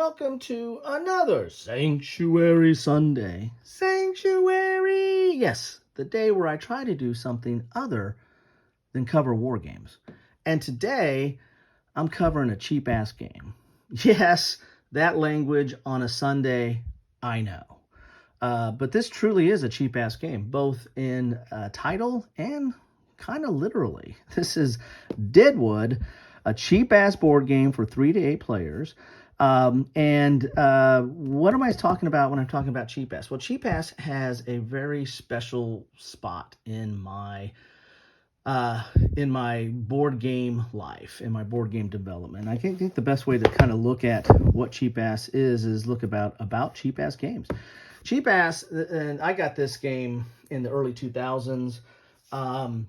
welcome to another Sanctuary Sunday. Sanctuary! Yes, the day where I try to do something other than cover war games. And today, I'm covering a cheap-ass game. Yes, that language on a Sunday, I know. But this truly is a cheap-ass game, both in title and kind of literally. This is Deadwood, a cheap-ass board game for 3 to 8 players. What am I talking about when I'm talking about Cheapass? Well, Cheapass has a very special spot in my board game life, in my board game development. I think the best way to kind of look at what Cheapass is look about Cheapass games. Cheapass, and I got this game in the early 2000s. I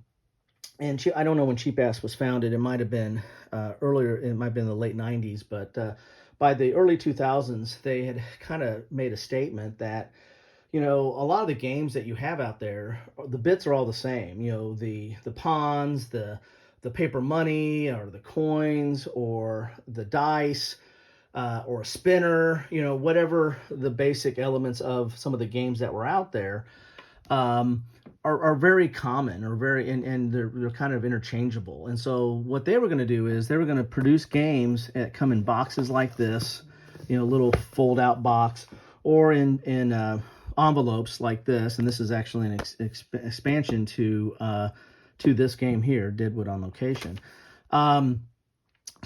don't know when Cheapass was founded. It might have been earlier. It might have been the late 90s, but by the early 2000s, they had kind of made a statement that, a lot of the games that you have out there, the bits are all the same. The pawns, the paper money, or the coins, or the dice, or a spinner. Whatever the basic elements of some of the games that were out there. Are very common, or and they're kind of interchangeable. And so what they were going to do is they were going to produce games that come in boxes like this, little fold out box, or in envelopes like this. And this is actually an expansion to this game here, Deadwood on Location. So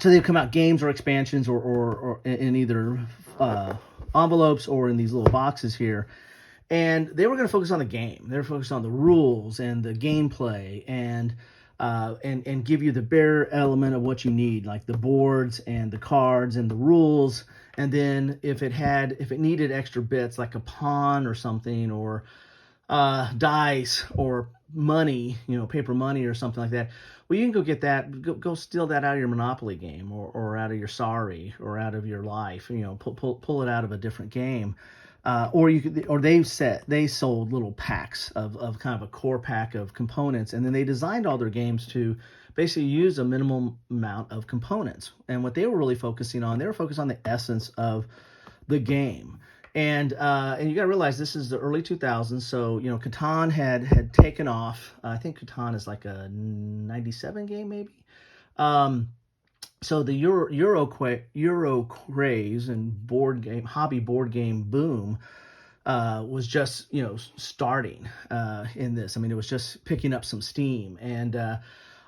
they come out games or expansions or in either envelopes or in these little boxes here. And they were going to focus on the game. They were focused on the rules and the gameplay and give you the bare element of what you need, like the boards and the cards and the rules. And then if it needed extra bits, like a pawn or something, or dice or money, paper money or something like that, well, you can go get that, go steal that out of your Monopoly game, or out of your Sorry, or out of your Life. Pull it out of a different game. They sold little packs of kind of a core pack of components, and then they designed all their games to basically use a minimum amount of components. And what they were really focusing on, they were focused on the essence of the game. And you got to realize this is the early 2000s, so Catan had taken off. I think Catan is like a 97 game maybe. So the Euro craze and hobby board game boom was just starting in this. I mean, it was just picking up some steam, and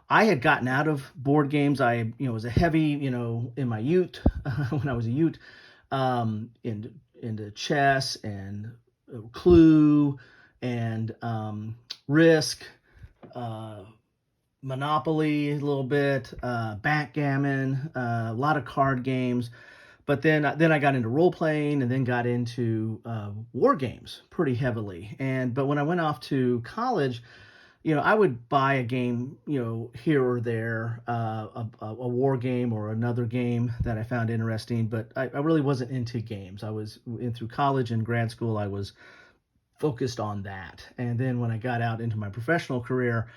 I had gotten out of board games. I was a heavy in my youth when I was a youth into chess and Clue and Risk. Monopoly a little bit, backgammon, a lot of card games, but then I got into role playing, and then got into war games pretty heavily. But when I went off to college, I would buy a game, here or there, a war game or another game that I found interesting. But I really wasn't into games. I was through college and grad school. I was focused on that, and then when I got out into my professional career,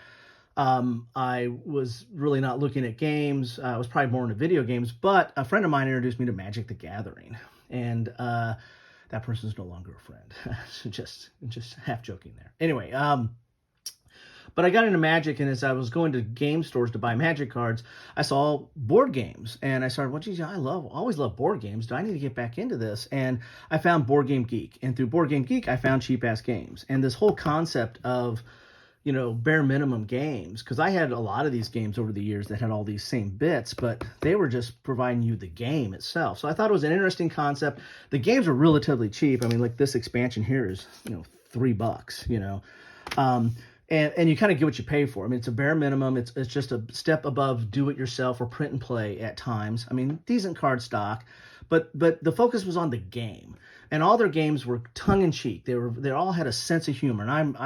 I was really not looking at games. I was probably more into video games, but a friend of mine introduced me to Magic the Gathering, and that person's no longer a friend. So just half joking there. Anyway, but I got into Magic, and as I was going to game stores to buy Magic cards, I saw board games, and I started, well, geez, I always love board games. Do I need to get back into this? And I found Board Game Geek, and through Board Game Geek, I found Cheapass Games, and this whole concept of bare minimum games, because I had a lot of these games over the years that had all these same bits, but they were just providing you the game itself. So I thought it was an interesting concept. The games are relatively cheap. I mean, like this expansion here is, $3, and you kind of get what you pay for. I mean, it's a bare minimum. It's just a step above do it yourself or print and play at times. I mean, decent card stock, but the focus was on the game, and all their games were tongue in cheek. They all had a sense of humor, and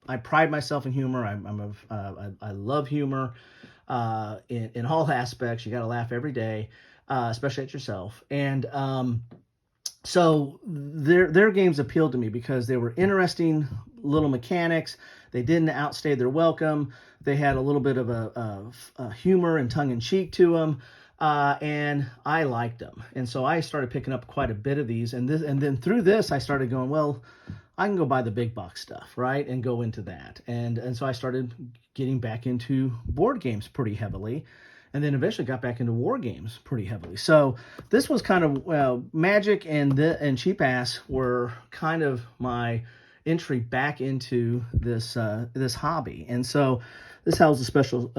I pride myself in humor. I love humor in all aspects. You got to laugh every day, especially at yourself. And so their games appealed to me because they were interesting little mechanics. They didn't outstay their welcome. They had a little bit of a humor and tongue in cheek to them. and I liked them. And so I started picking up quite a bit of these. And then through this, I started going, well, I can go buy the big box stuff, right? And go into that. And so I started getting back into board games pretty heavily. And then eventually got back into war games pretty heavily. So this was kind of, Magic and Cheapass were kind of my entry back into this hobby. And so this holds a special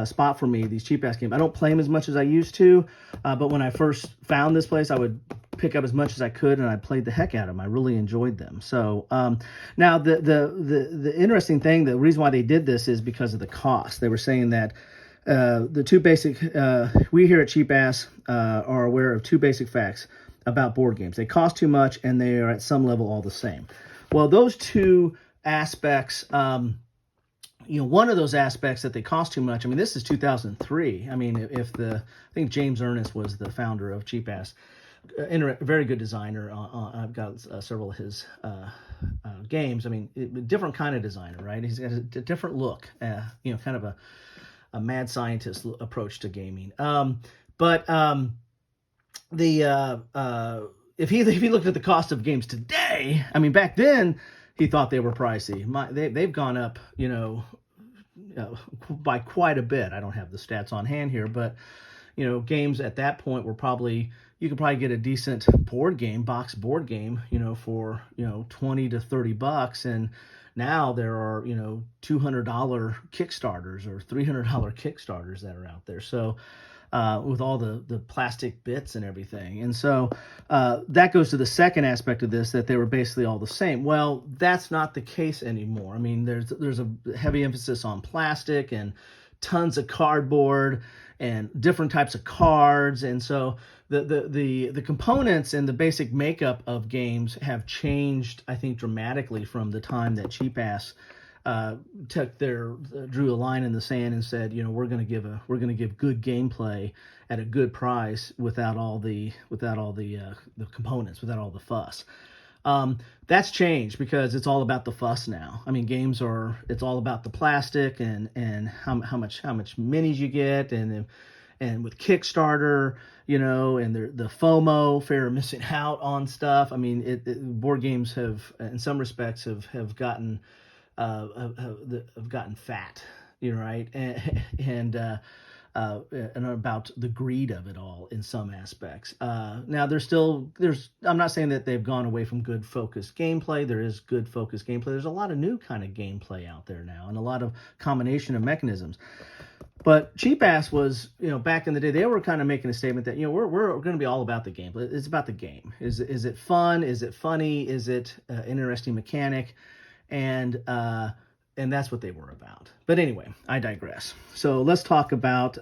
spot for me, these Cheapass games. I don't play them as much as I used to, but when I first found this place, I would pick up as much as I could, and I played the heck out of them. I really enjoyed them. So now the interesting thing, the reason why they did this is because of the cost. They were saying that the two basic, we here at Cheapass are aware of two basic facts about board games. They cost too much, and they are at some level all the same. Well, those two aspects, one of those aspects that they cost too much. I mean, this is 2003. I mean, I think James Ernest was the founder of Cheapass, very good designer. I've got several of his games. I mean, different kind of designer, right? He's got a different look, kind of a mad scientist approach to gaming. If he looked at the cost of games today, I mean, back then he thought they were pricey. They've gone up, by quite a bit. I don't have the stats on hand here, but games at that point were you could probably get a decent box board game, for $20 to $30, and now there are $200 Kickstarters or $300 Kickstarters that are out there. So with all the plastic bits and everything. And so that goes to the second aspect of this, that they were basically all the same. Well, that's not the case anymore. I mean, there's a heavy emphasis on plastic and tons of cardboard and different types of cards. And so the components and the basic makeup of games have changed, I think, dramatically from the time that Cheapass drew a line in the sand and said, we're going to give good gameplay at a good price without all the components, without all the fuss. That's changed because it's all about the fuss now. I mean, it's all about the plastic and how much minis you get, and with Kickstarter, and the FOMO, fear of missing out on stuff. I mean, board games have, in some respects, have gotten fat, right? And about the greed of it all in some aspects. Now I'm not saying that they've gone away from good focused gameplay. There is good focused gameplay. There's a lot of new kind of gameplay out there now, and a lot of combination of mechanisms. But Cheapass was, back in the day, they were kind of making a statement that, we're going to be all about the game. It's about the game. Is it fun? Is it funny? Is it an interesting mechanic? And that's what they were about. But anyway, I digress. So let's talk about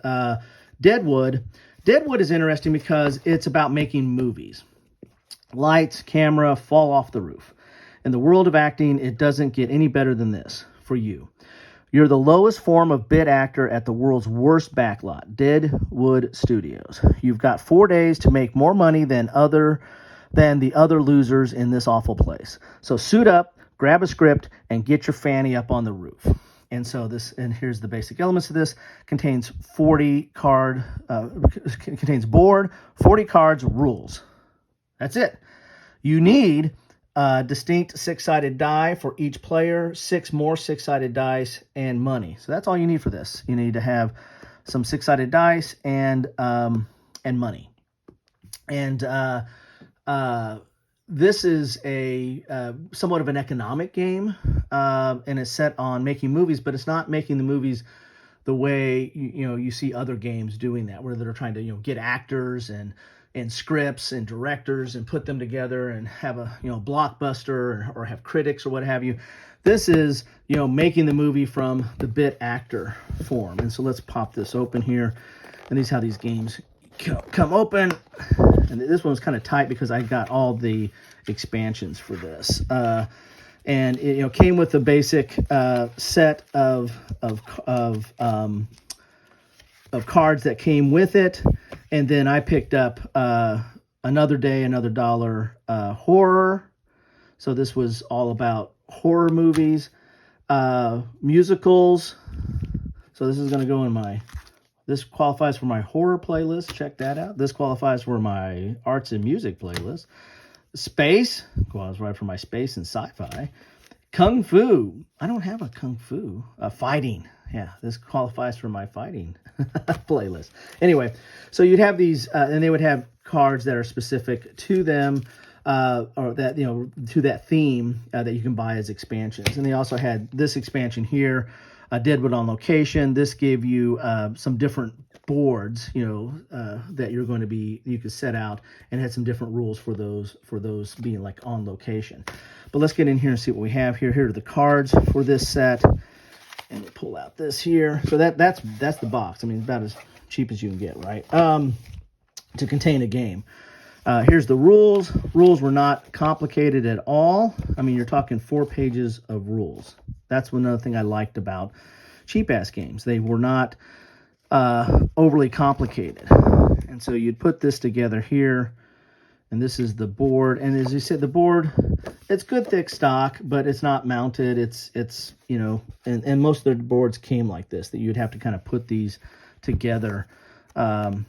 Deadwood. Deadwood is interesting because it's about making movies. Lights, camera, fall off the roof. In the world of acting, it doesn't get any better than this for you. You're the lowest form of bit actor at the world's worst backlot, Deadwood Studios. You've got 4 days to make more money than the other losers in this awful place. So suit up, grab a script, and get your fanny up on the roof. And so here's the basic elements of this. Contains board, 40 cards, rules. That's it. You need a distinct 6-sided die for each player, 6 more 6-sided dice, and money. So that's all you need for this. You need to have some 6-sided dice and money. And this is a somewhat of an economic game, and it's set on making movies, but it's not making the movies the way you see other games doing that, where they're trying to get actors and scripts and directors and put them together and have a blockbuster or have critics or what have you. This is making the movie from the bit actor form. And so let's pop this open here, and these how these games come open. And this one's kind of tight because I got all the expansions for this. And it came with the basic set of cards that came with it. And then I picked up Another Day, Another Dollar horror. So this was all about horror movies, musicals. So this is going to go in This qualifies for my horror playlist. Check that out. This qualifies for my arts and music playlist. Space qualifies for my space and sci-fi. Kung Fu. I don't have a Kung Fu. Fighting. Yeah, this qualifies for my fighting playlist. Anyway, so you'd have these, and they would have cards that are specific to them, or that, to that theme that you can buy as expansions. And they also had this expansion here, Deadwood on Location. This gave you some different boards, that you could set out, and had some different rules for those being like on location. But let's get in here and see what we have here. Here are the cards for this set. And we'll pull out this here. So that's the box. I mean, about as cheap as you can get, right? To contain a game. Here's the rules. Rules were not complicated at all. I mean, you're talking 4 pages of rules. That's another thing I liked about Cheapass games. They were not overly complicated. And so you'd put this together here. And this is the board. And as you said, the board, it's good thick stock, but it's not mounted. It's and most of the boards came like this, that you'd have to kind of put these together. You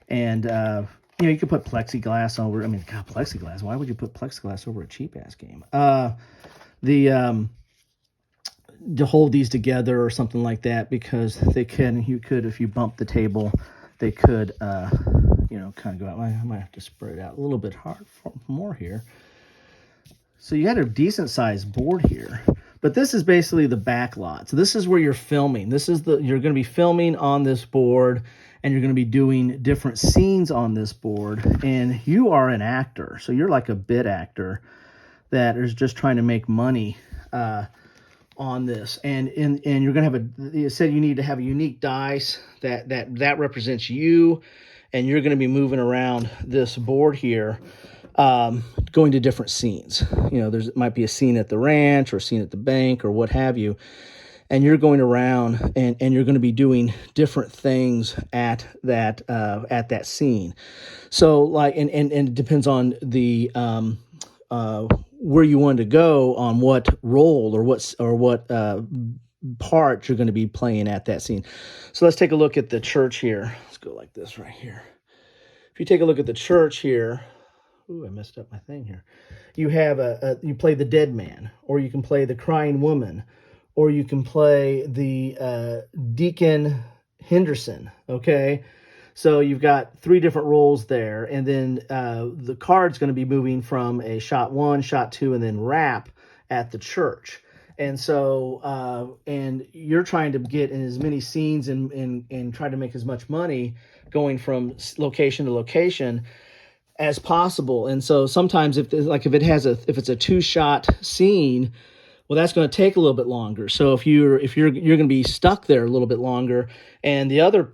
could put plexiglass over. I mean, God, plexiglass. Why would you put plexiglass over a cheap-ass game? To hold these together or something like that, because you could, if you bump the table, they could, kind of go out. I might have to spread it out a little bit hard more here. So you had a decent sized board here, but this is basically the back lot. So this is where you're filming. You're going to be filming on this board, and you're going to be doing different scenes on this board, and you are an actor. So you're like a bit actor that is just trying to make money, on this, and you're gonna have you said you need to have a unique dice that represents you, and you're gonna be moving around this board here, going to different scenes. There's might be a scene at the ranch, or a scene at the bank, or what have you, and you're going around and you're going to be doing different things at that scene. So like, and it depends on the where you want to go, on what role or what part you're going to be playing at that scene. So let's take a look at the church here. Let's go like this right here. If you take a look at the church here, ooh, I messed up my thing here. You have you play the dead man, or you can play the crying woman, or you can play the Deacon Henderson. Okay. So you've got 3 different roles there, and then the card's going to be moving from a shot 1, shot 2, and then wrap at the church. And so, and you're trying to get in as many scenes and try to make as much money going from location to location as possible. And so sometimes if it's a 2-shot scene, well, that's going to take a little bit longer. So if you're going to be stuck there a little bit longer, and the other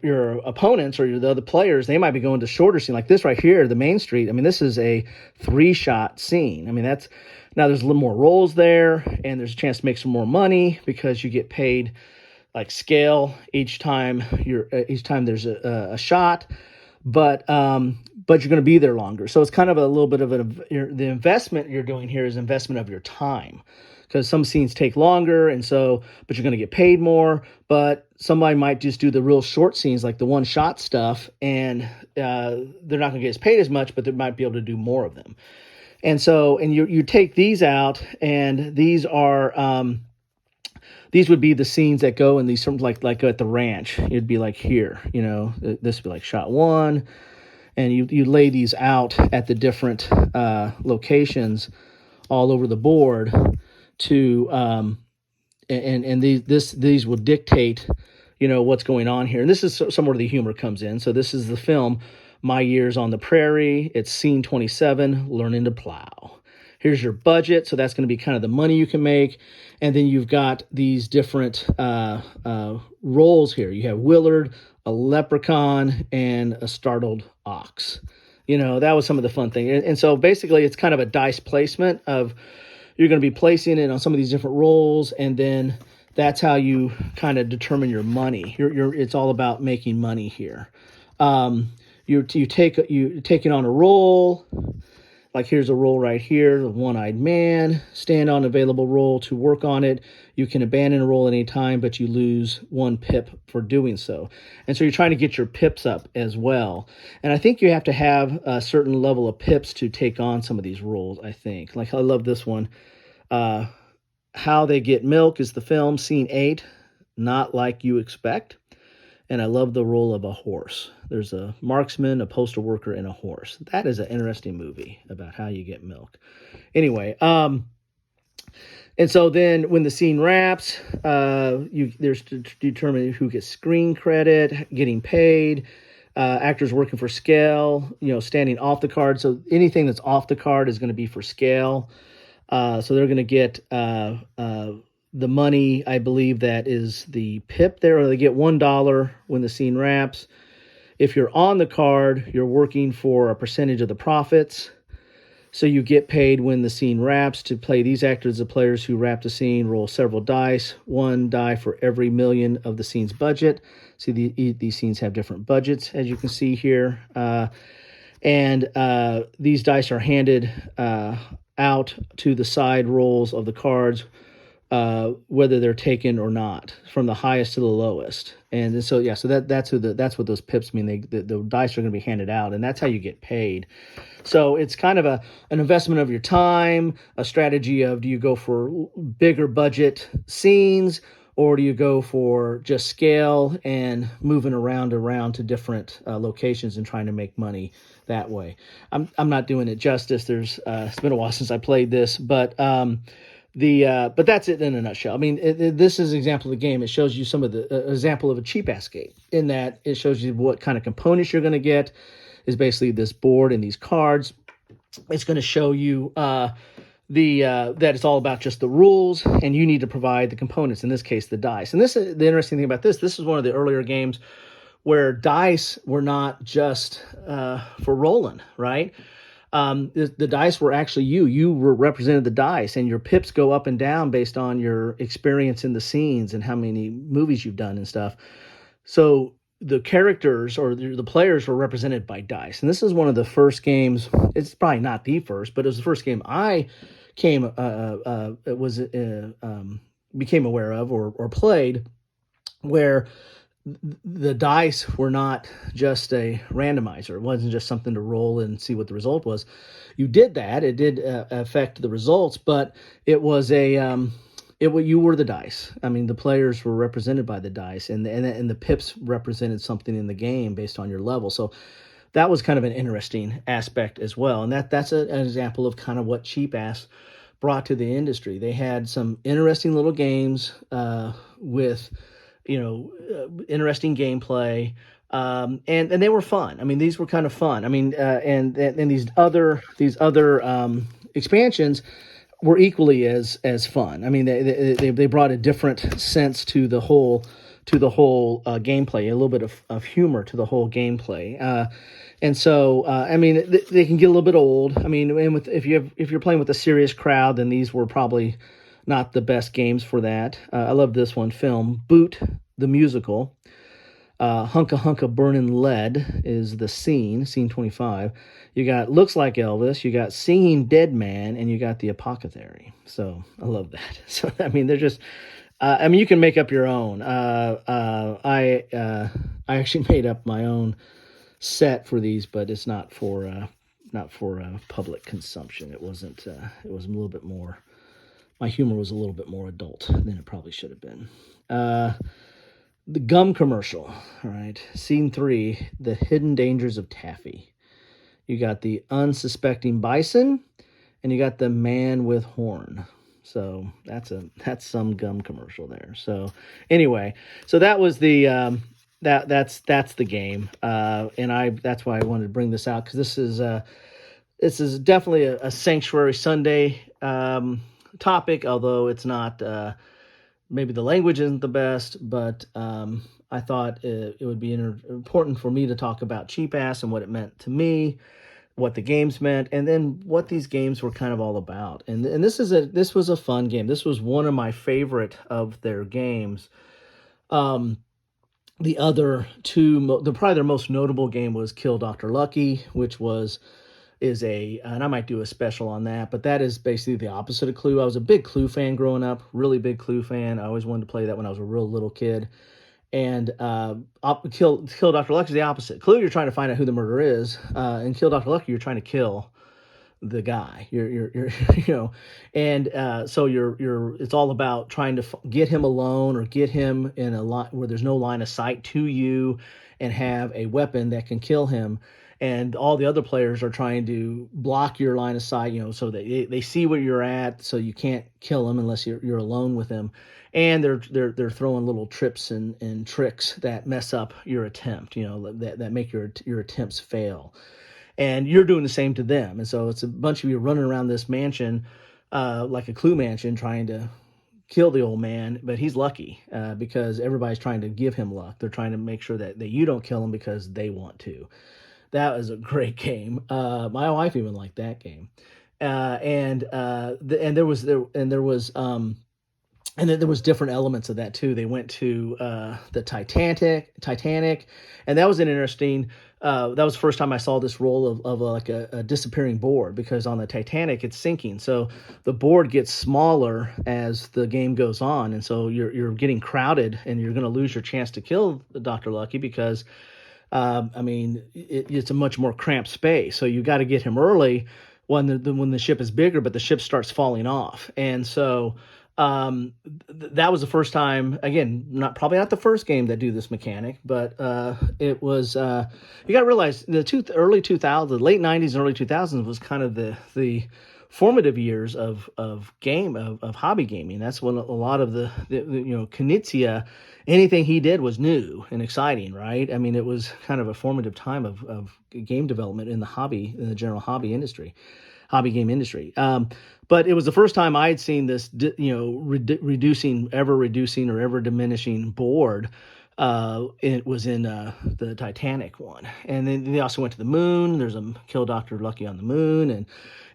your opponents or the other players, they might be going to shorter scene like this right here, the main street. I mean, this is a 3-shot scene. I mean, now there's a little more rolls there, and there's a chance to make some more money because you get paid like scale each time there's a shot, but you're going to be there longer. So it's kind of a little bit of the investment you're doing here is investment of your time, because some scenes take longer, but you're going to get paid more. But somebody might just do the real short scenes, like the 1-shot stuff, and they're not going to get as paid as much, but they might be able to do more of them. And so, and you take these out, and these would be the scenes that go in these, sort of like at the ranch. It'd be like here, this would be like shot 1, and you lay these out at the different locations all over the board to and these will dictate what's going on here. And this is somewhere the humor comes in. So this is the film My Years on the Prairie. It's scene 27, Learning to Plow. Here's your budget. So that's going to be kind of the money you can make. And then you've got these different roles here. You have Willard, a leprechaun, and a startled ox. That was some of the fun thing. And so basically it's kind of a dice placement of, you're going to be placing it on some of these different roles, and then that's how you kind of determine your money. It's all about making money here. You're taking on a role. like here's a roll right here, the one-eyed man, stand on available roll to work on it. You can abandon a roll at any time, but you lose 1 pip for doing so. And so you're trying to get your pips up as well. And I think you have to have a certain level of pips to take on some of these rolls, I think. Like I love this one. How They Get Milk is the film, scene 8, Not Like You Expect. And I love the role of a horse. There's a marksman, a postal worker, and a horse. That is an interesting movie about how you get milk. Anyway, and so then when the scene wraps, there's to determine who gets screen credit, getting paid, actors working for scale, standing off the card. So anything that's off the card is going to be for scale. So they're going to get the money, I believe that is the pip there, or they get $1 when the scene wraps. If you're on the card, you're working for a percentage of the profits. So you get paid when the scene wraps. To play these actors, the players who wrap the scene roll several dice, 1 die for every million of the scene's budget. See, these scenes have different budgets, as you can see here. And these dice are handed out to the side rolls of the cards, whether they're taken or not, from the highest to the lowest. And so that's what those pips mean. The dice are going to be handed out, and that's how you get paid. So it's kind of an investment of your time, a strategy of, do you go for bigger budget scenes, or do you go for just scale and moving around to different locations and trying to make money that way? I'm not doing it justice. It's been a while since I played this, but that's it in a nutshell. I mean, this is an example of the game. It shows you some of the example of a Cheapass game, in that it shows you what kind of components you're going to get. Is basically this board and these cards. It's going to show you that it's all about just the rules, and you need to provide the components. In this case, the dice. And the interesting thing about this is one of the earlier games where dice were not just for rolling, right? The dice were actually you were represented the dice, and your pips go up and down based on your experience in the scenes and how many movies you've done and stuff. So the characters or the players were represented by dice. And this is one of the first games. It's probably not the first, but it was the first game I became aware of or played, where the dice were not just a randomizer. It wasn't just something to roll and see what the result was. You did that. It did affect the results, but it was you were the dice. I mean, the players were represented by the dice, and the pips represented something in the game based on your level. So that was kind of an interesting aspect as well. And that's an example of kind of what Cheapass brought to the industry. They had some interesting little games with interesting gameplay, and they were fun. I mean, these were kind of fun. I mean, and these other expansions were equally as fun. I mean, they brought a different sense to the whole gameplay, a little bit of humor to the whole gameplay. And so, I mean, they can get a little bit old. I mean, and if you're playing with a serious crowd, then these were probably not the best games for that. I love this one, film Boot the Musical. Hunka Hunka Burning Lead is the scene 25. You got Looks Like Elvis, you got Singing Dead Man, and you got The Apothecary. So I love that. So I mean, they're just, I mean, you can make up your own. I actually made up my own set for these, but it's not for public consumption. It wasn't. It was a little bit more. My humor was a little bit more adult than it probably should have been. The gum commercial, all right. Scene 3, The Hidden Dangers of Taffy. You got the unsuspecting bison, and you got the man with horn. So that's some gum commercial there. So anyway, so that was the that's the game, and that's why I wanted to bring this out, because this is definitely a Sanctuary Sunday topic, although it's not. Maybe the language isn't the best, but I thought it would be important for me to talk about Cheapass and what it meant to me, what the games meant, and then what these games were kind of all about. And this was a fun game. This was one of my favorite of their games. The other two, probably their most notable game was Kill Dr. Lucky, which was and I might do a special on that, but that is basically the opposite of Clue. I was a big Clue fan growing up, really big Clue fan. I always wanted to play that when I was a real little kid. And Kill Dr. Luck is the opposite. Clue, you're trying to find out who the murderer is, and Kill Dr. Lucky, you're trying to kill the guy. You're and so it's all about trying to get him alone or get him in a line where there's no line of sight to you, and have a weapon that can kill him. And all the other players are trying to block your line of sight, so that they see where you're at, so you can't kill him unless you're alone with him. And they're throwing little trips and tricks that mess up your attempt, that make your attempts fail, and you're doing the same to them. And so it's a bunch of you running around this mansion, like a Clue mansion, trying to kill the old man, but he's lucky because everybody's trying to give him luck. They're trying to make sure that you don't kill him because they want to. That was a great game. My wife even liked that game. And there was and then there was different elements of that too. They went to the Titanic, and that was an interesting. That was the first time I saw this role of like a disappearing board, because on the Titanic it's sinking, so the board gets smaller as the game goes on, and so you're getting crowded, and you're going to lose your chance to kill Dr. Lucky because it's a much more cramped space. So you got to get him early when the ship is bigger, but the ship starts falling off, and so that was the first time. Again, probably not the first game that do this mechanic, but it was. You got to realize the early 2000s, late 90s and early 2000s was kind of the formative years of hobby gaming. That's when a lot of the Knizia, anything he did was new and exciting, right? I mean, it was kind of a formative time of game development in the general hobby game industry. But it was the first time I had seen this, ever reducing or ever diminishing board. It was in the Titanic one, and then they also went to the moon. There's a Kill Dr. Lucky on the moon, and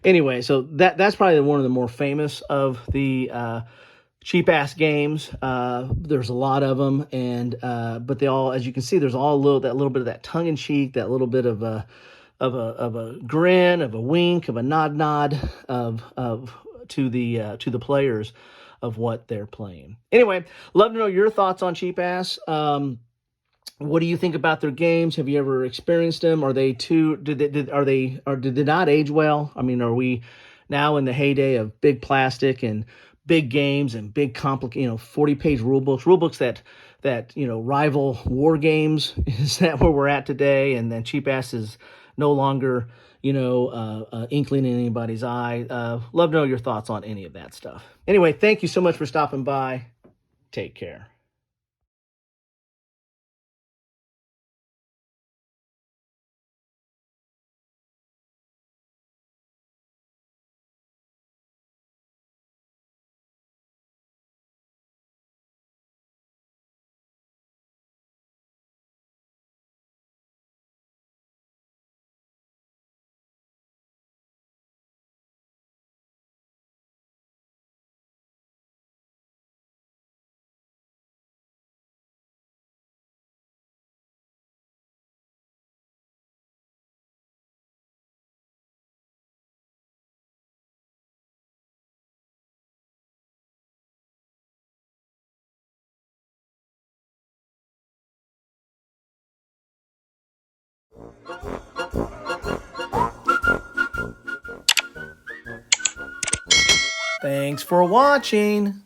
anyway, so that's probably one of the more famous of the cheap-ass games. There's a lot of them, and but they all, as you can see, there's all that little bit of that tongue-in-cheek, that little bit of a grin, of a wink, of a nod to the players of what they're playing. Anyway, love to know your thoughts on Cheapass. What do you think about their games? Have you ever experienced them? Are they did they not age well? I mean, are we now in the heyday of big plastic and big games and big 40-page rule books that rival war games? Is that where we're at today? And then Cheapass is no longer, inkling in anybody's eye. Love to know your thoughts on any of that stuff. Anyway, thank you so much for stopping by. Take care. Thanks for watching.